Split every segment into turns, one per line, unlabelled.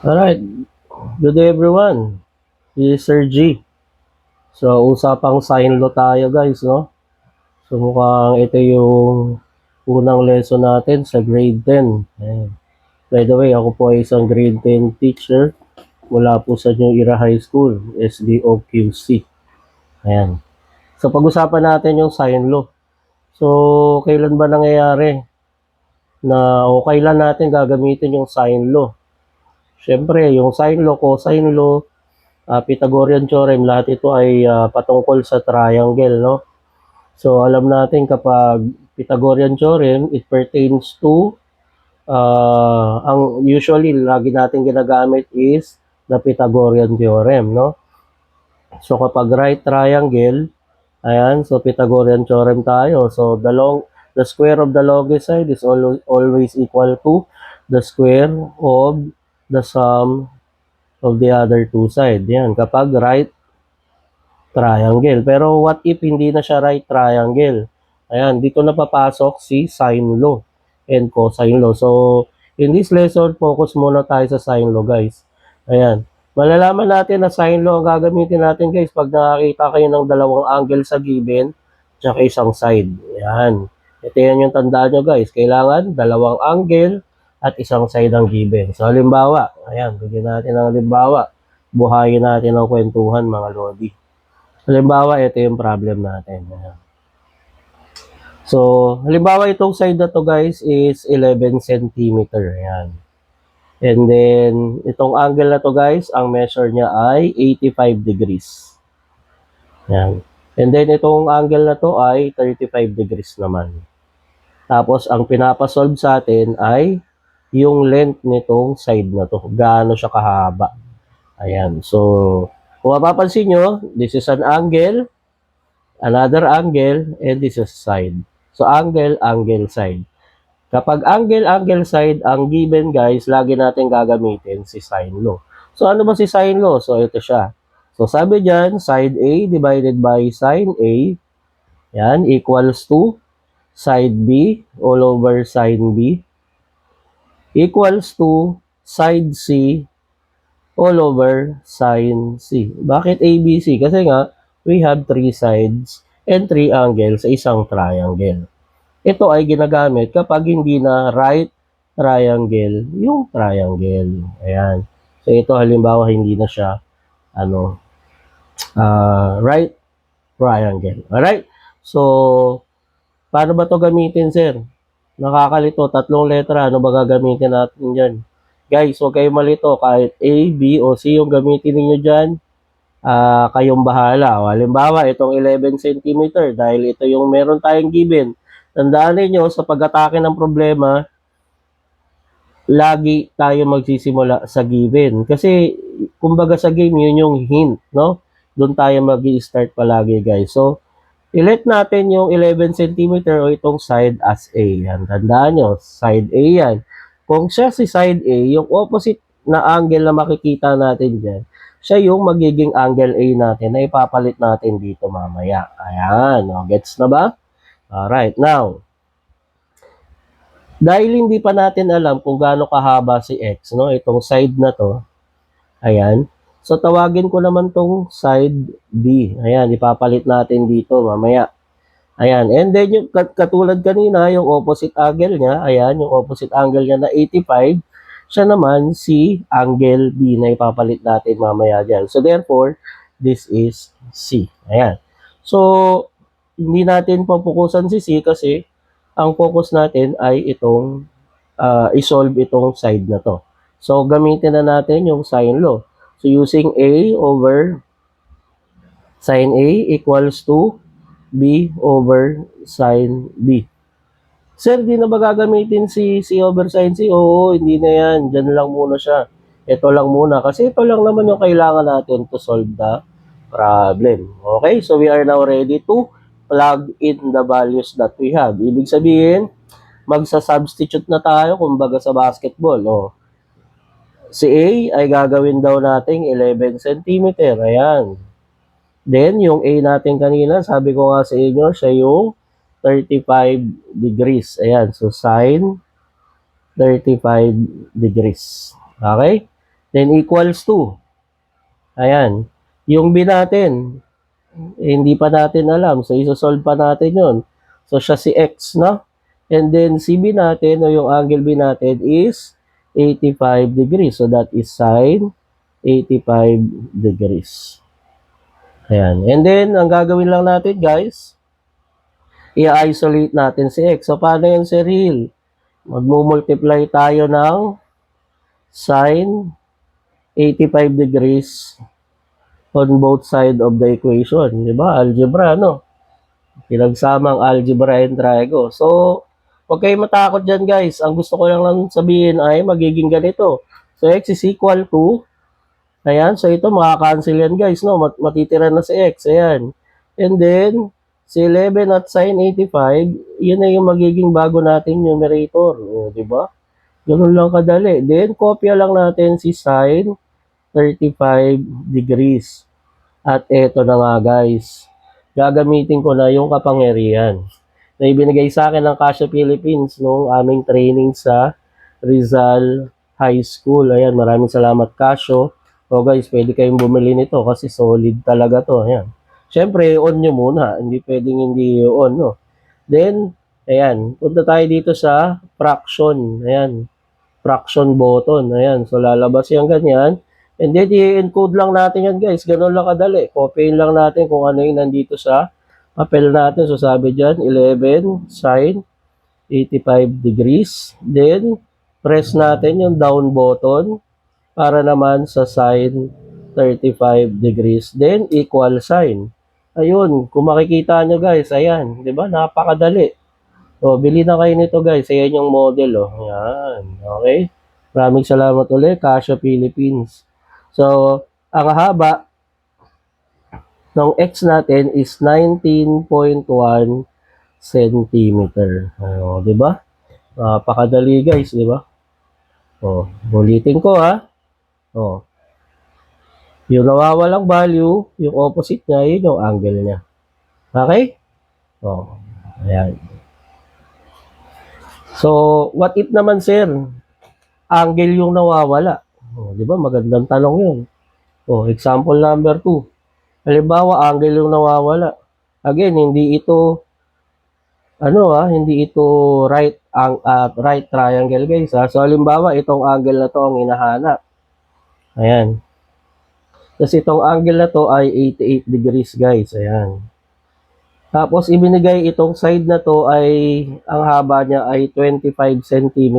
Alright, good day everyone. This is Sir G. So, usapang sign law tayo guys, no? So, mukhang ito yung unang lesson natin sa grade 10. Ayan. By the way, ako po ay isang grade 10 teacher mula po sa New Era High School, SDOQC. Ayan. So, pag-usapan natin yung sign law. So, kailan ba nangyayari na o kailan natin gagamitin yung sign law? Siyempre, yung sign law, cosine law, Pythagorean theorem, lahat ito ay patungkol sa triangle, no? So, alam natin kapag Pythagorean theorem, it pertains to, ang usually, lagi natin ginagamit is the Pythagorean theorem, no? So, kapag right triangle, ayan, so Pythagorean theorem tayo. So, the square of the longest side is always equal to the square of the sum of the other two side. Yan, kapag right triangle. Pero what if hindi na siya right triangle? Ayan, dito na papasok si sine law and cosine law. So, in this lesson, focus muna tayo sa sine law, guys. Ayan. Malalaman natin na sine law ang gagamitin natin, guys, pag nakakita kayo ng dalawang angle sa given, tsaka isang side. Ayan. Ito yan yung tandaan nyo, guys. Kailangan dalawang angle at isang side ang given. So, halimbawa, ayan, bigyan natin ng halimbawa. Buhayin natin ang kwentuhan, mga lodi. Halimbawa, ito yung problem natin. So, halimbawa itong side na to guys is 11 centimeter. Ayan. And then, itong angle na to guys, ang measure niya ay 85 degrees. Ayan. And then, itong angle na to ay 35 degrees naman. Tapos, ang pinapasolve sa atin ay yung length nitong side na to. Gaano siya kahaba. Ayan. So, kung mapapansin nyo, this is an angle, another angle, and this is side. So, angle, angle, side. Kapag angle, angle, side, ang given guys, lagi natin gagamitin si sine law. So, ano ba si sine law? So, ito siya. So, sabi dyan, side A divided by sine A, yan, equals to side B all over sine B, equals to side C all over sine C. Bakit ABC? Kasi nga, we have three sides and three angles sa isang triangle. Ito ay ginagamit kapag hindi na right triangle yung triangle. Ayan. So, ito halimbawa hindi na siya right triangle. Alright? So, paano ba to gamitin, sir? Nakakalito, tatlong letra. Ano ba gagamitin natin dyan? Guys, huwag kayong malito. Kahit A, B, o C yung gamitin niyo dyan, kayong bahala. O, halimbawa, itong 11 cm, dahil ito yung meron tayong given. Tandaan niyo sa pag-atake ng problema, lagi tayo magsisimula sa given. Kasi, kumbaga sa game, yun yung hint, no? Doon tayo mag-i-start palagi, guys. So, i-let natin yung 11 cm o itong side as A. Yan, tandaan nyo, side A yan. Kung siya si side A, yung opposite na angle na makikita natin dyan, siya yung magiging angle A natin na ipapalit natin dito mamaya. Ayan, no? Gets na ba? Alright, now, dahil hindi pa natin alam kung gaano kahaba si X, no? Itong side na to, ayan. So, tawagin ko naman tong side B. Ayan, ipapalit natin dito mamaya. Ayan, and then yung katulad kanina, yung opposite angle niya, ayan, yung opposite angle niya na 85, siya naman si angle B na ipapalit natin mamaya dyan. So, therefore, this is C. Ayan. So, hindi natin papukusan si C kasi ang focus natin ay itong isolve itong side na to. So, gamitin na natin yung sine law. So, using A over sine A equals to B over sine B. Sir, di na ba gagamitin si C over sine C? Oo, hindi na yan. Diyan lang muna siya. Ito lang muna. Kasi ito lang naman yung kailangan natin to solve the problem. Okay, so we are now ready to plug in the values that we have. Ibig sabihin, magsa-substitute na tayo kumbaga sa basketball. Oh. Si A ay gagawin daw nating 11 cm. Ayan. Then, yung A natin kanina, sabi ko nga sa inyo, siya yung 35 degrees. Ayan. So, sine 35 degrees. Okay? then equals to, ayan, yung B natin, hindi pa natin alam, so isosolve pa natin yon. So siya si X, no? And then si B natin, o yung angle B natin is 85 degrees. So that is sine 85 degrees. Ayan. And then, ang gagawin lang natin, guys, i-isolate natin si X. So, paano yun, Sir Hill? Magmumultiply tayo ng sine 85 degrees on both side of the equation. Di ba? Algebra, no? Pinagsamang algebra and trigo. So, huwag kayong matakot dyan, guys. Ang gusto ko lang sabihin ay magiging ganito. So, X is equal to, ayan, so ito makakancel yan, guys, no? Matitira na si X, ayan. And then, si 11 at sine 85, yun na yung magiging bago nating numerator. O, di ba? Ganun lang kadali. Then, kopya lang natin si sine 35 degrees. At eto na nga, guys. Gagamitin ko na yung kapangyarihan na ibinigay sa akin ng Casio Philippines nung aming training sa Rizal High School. Ayan, maraming salamat, Casio. So guys, pwede kayong bumili nito kasi solid talaga to. Ayan. Siyempre, on nyo muna. Hindi pwedeng hindi on, no? Then, ayan, punta tayo dito sa fraction. Ayan, fraction button. Ayan, so lalabas yung ganyan. And then, i-encode lang natin yan, guys. Ganun lang kadali. Copyin lang natin kung ano yung nandito sa papel natin. So, sabi dyan, 11 sine 85 degrees. Then, press natin yung down button para naman sa sine 35 degrees. Then, equal sign. Ayun, kung makikita nyo, guys, ayan. Di ba? Napakadali. So, bili na kayo nito, guys. Ayan yung model, oh. Ayan. Okay? Maraming salamat ulit, Casio Philippines. So, ang haba ng X natin is 19.1 centimeter. Di ba? Napakadali, guys, di ba? Oh, ulitin ko, ha. Oh. Yung nawawalang value, yung opposite niya, yun yung angle niya. Okay? Oh. Ayan. So, what if naman, sir? Angle yung nawawala. Oh, di ba? Magandang tanong yun. Oh, example number 2. Halimbawa, angle yung nawawala. Again, hindi ito hindi ito right triangle, guys. So halimbawa, itong angle na to ang hinahanap. Ayan. Kasi itong angle na to ay 88 degrees, guys. Ayan. Tapos ibinigay itong side na to ay ang haba niya ay 25 cm.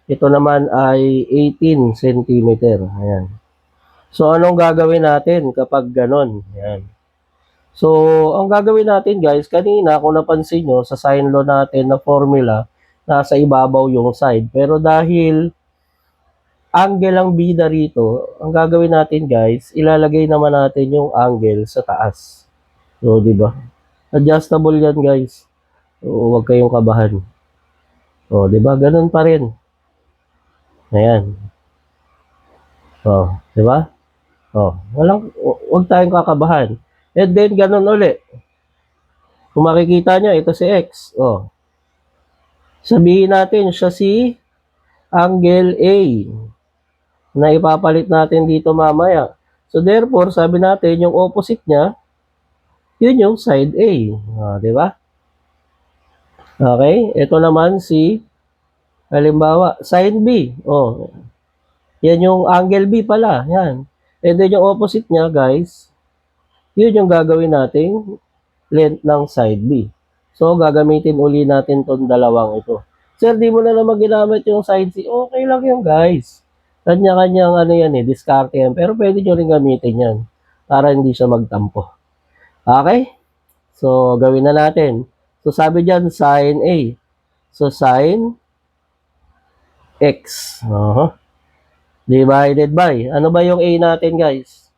Ito naman ay 18 cm. Ayan. So anong gagawin natin kapag ganon? Ayan. So, ang gagawin natin, guys, kanina kung napansin nyo sa sine law natin na formula, nasa ibabaw yung side. Pero dahil angle ang bida rito, ang gagawin natin, guys, ilalagay naman natin yung angle sa taas. So, di ba? Adjustable yan, guys. So, huwag kayong kabahan. So, di ba? Ganun pa rin. Ayan. So, di ba? Oh, huwag tayong kakabahan. And then, ganun uli. Kung makikita nyo, ito si X. Oh. Sabihin natin, siya si angle A na ipapalit natin dito mamaya. So, therefore, sabi natin, yung opposite niya, yun yung side A. Di ba? Okay? Ito naman si, halimbawa, side B. Oh. Yan yung angle B pala. Yan. And then, yung opposite niya, guys, yun yung gagawin nating length ng side B. So, gagamitin uli natin tong dalawang ito. Sir, di mo na naman ginamit yung side C. Okay lang yun, guys. Kanya-kanyang yan diskarte yan. Pero pwede nyo rin gamitin yan para hindi siya magtampo. Okay? So, gawin na natin. So, sabi dyan, sin A. So, sin X. Divided by. Ano ba yung A natin, guys?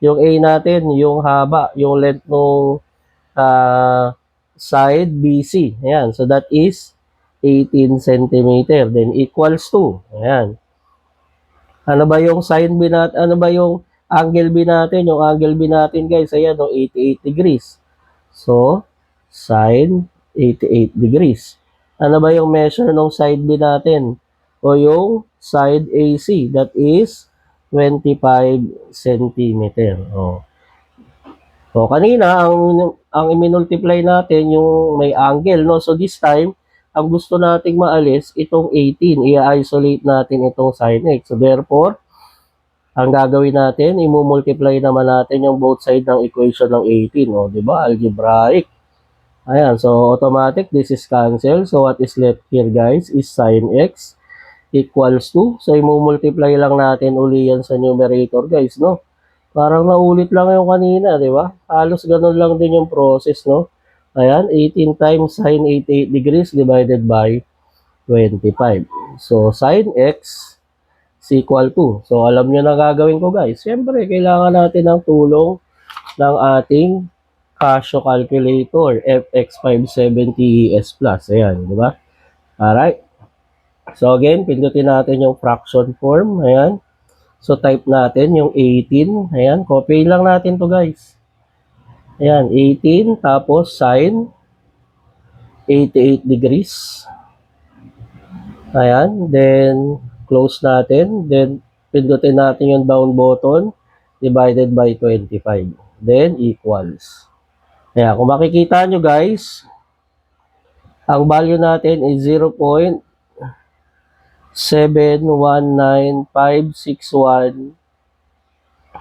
Yung A natin, yung haba, yung length ng side BC. Ayan. So, that is 18 cm. Then, equals to. Ayan. Ano ba yung sine B natin? Ano ba yung angle B natin? Yung angle B natin, guys, ayan, 88 degrees. So, sine 88 degrees. Ano ba yung measure ng side B natin? O yung side AC, that is 25 centimeter. So, kanina, ang i-multiply natin yung may angle, no? So, this time, ang gusto nating maalis, itong 18. I-isolate natin itong sin x. So, therefore, ang gagawin natin, i-multiply naman natin yung both side ng equation ng 18. O, di ba? Algebraic. Ayan. So, automatic, this is cancel. So, what is left here, guys, is sin x equals to. So, i-multiply lang natin uli yan sa numerator, guys, no? Parang naulit lang yung kanina, di ba? Halos ganun lang din yung process, no? Ayan, 18 times sin 88 degrees divided by 25. So, sin x is equal to. So, alam nyo na gagawin ko, guys. Siyempre, kailangan natin ng tulong ng ating Casio calculator, FX570ES Plus. Ayan, di ba? Alright. So, again, pindutin natin yung fraction form. Ayan. So, type natin yung 18. Ayan, copy lang natin to, guys. Ayan, 18, tapos sin 88 degrees. Ayan, then close natin. Then, pindutin natin yung down button divided by 25. Then, equals. Ayan, kung makikita nyo, guys, ang value natin is 0.719561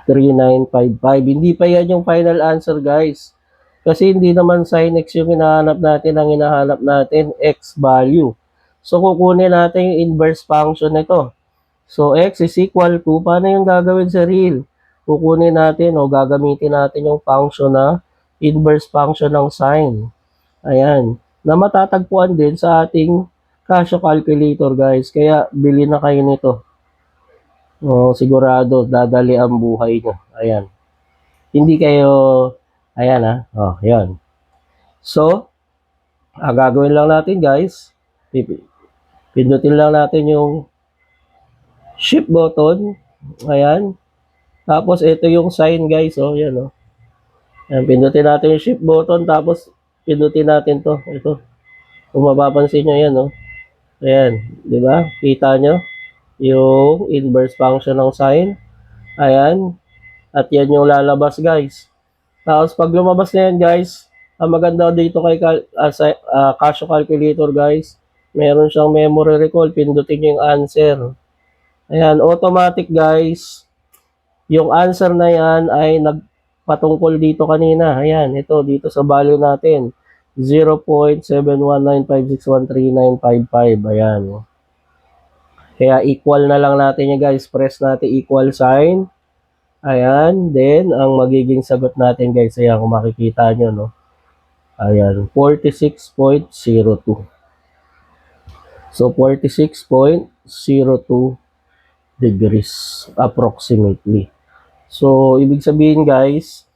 3955. Hindi pa yan yung final answer, guys. Kasi hindi naman sin x yung hinahanap natin. Ang hinahanap natin, x value. So, kukunin natin yung inverse function nito. So, x is equal to, paano yung gagawin sa real? Kukunin natin o gagamitin natin yung function na inverse function ng sin. Ayan. Na matatagpuan din sa ating Casio calculator, guys. Kaya, bili na kayo nito. Sigurado, dadali ang buhay nyo. Ayan. Hindi kayo, ayan yan. So, ang gagawin lang natin, guys, pindutin lang natin yung shift button. Ayan. Tapos, ito yung sign, guys. Yan. Ayan, pindutin natin yung shift button. Tapos, pindutin natin to. Ito. Kung mapapansin nyo, yan. Ayan. Diba? Kita nyo? Yung inverse function ng sin. Ayan. At yan yung lalabas, guys. Tapos pag lumabas na yan, guys, ang maganda dito kay Casio calculator, guys, meron siyang memory recall. Pindutin nyo yung answer. Ayan, automatic, guys. Yung answer na yan ay nagpatungkol dito kanina. Ayan, ito, dito sa value natin. 0.7195613955. Ayan. Kaya equal na lang natin yan, guys. Press natin equal sign. Ayan. Then, ang magiging sagot natin, guys, ayan, kung makikita nyo, no? Ayan, 46.02. So, 46.02 degrees approximately. So, ibig sabihin, guys,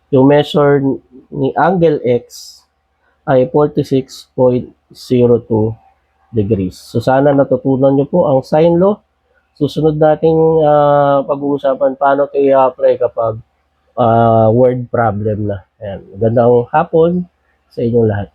yung measure ni angle X ay 46.02 degrees. So, sana natutunan nyo po ang sine law. Susunod nating pag-uusapan paano ito i-apply kapag word problem na. Ayan. Magandang hapon sa inyong lahat.